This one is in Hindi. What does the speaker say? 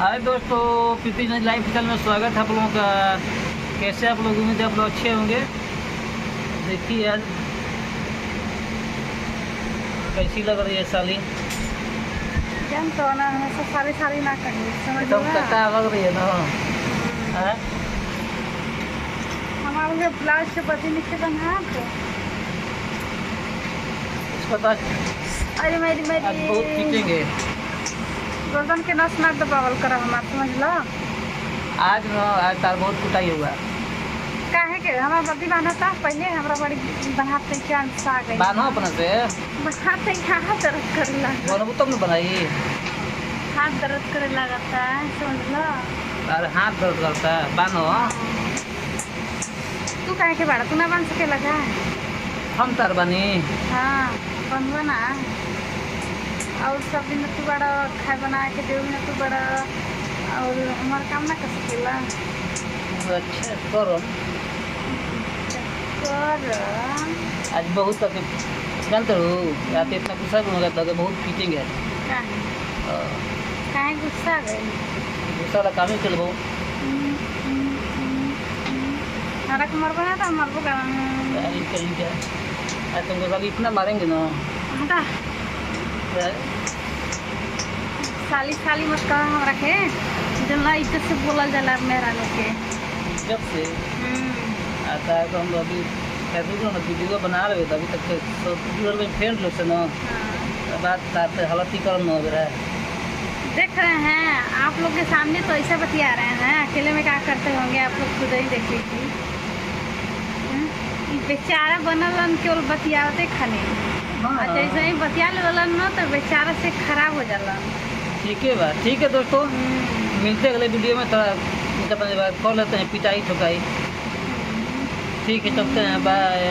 हाय दोस्तों, प्रीति लाइफ स्टाइल में स्वागत है आप लोगों का। कैसे आप लोग? उम्मीद है आप लोग अच्छे होंगे। देखिए आज कैसी लग रही है साली? तो ना हमेशा सारी सारी ना करिए, समझ एकदम लो कटा लग रही है ना। हैं? हमारे लिए ब्लाउज के बदी नीचे बना तो इसको तो आज अरे मेरी बहुत पीटेंगे। गर्दन के नस ना दबावल करा हमार, समझ लो। आज न आज तार बहुत कुटाई हुआ। काहे के हमारा बदी बांधा था पहले, हमरा बड़ी बनाते क्या आ गई बानो अपने से बनाते यहाँ दर्द करे लगा, बनबू तब न बनाई। हाथ दर्द करे लगता है, समझ लो। तार हाथ दर्द करता है, बानो। तू काहे के बाड़ा, तू ना बन सके लगा। हम तार बनी। हाँ बनवा ना, और सब दिन तू बड़ा खाए बना के देव ना तू बड़ा, और हमारा काम ना कर सकेला। अच्छा करो। कर आज बहुत तक जानते हो, रात इतना गुस्सा भी हो गया था कि बहुत पीटेंगे। काहे गुस्सा आ गई? गुस्सा वाला काम ही चलबो। हमारा को मरबो ना तो मरबो का आज तुमको साली इतना मारेंगे ना। हटा, साली साली मत कहा हमरा के, जल्ला इज्जत से बोलल जाला मेरा लोग के। जब से आता है तो हम अभी फेसबुक में वीडियो बना रहे थे, अभी तक फ्रेंड लोग से ना बात करते हालत ही करम न हो रहा है। देख रहे हैं आप लोग के सामने तो ऐसा बतिया रहे हैं, अकेले में क्या करते होंगे आप लोग खुद ही देख लीजिए। बेचारा बनल केवल बतियाते खाली, जैसे ही बतिया लेवलन न तो बेचारा से खराब हो जाला। ठीक है बात, ठीक है दोस्तों, मिलते हैं अगले वीडियो में। थोड़ा कर लेते हैं पिटाई ठुकाई। ठीक है, चलते हैं, बाय।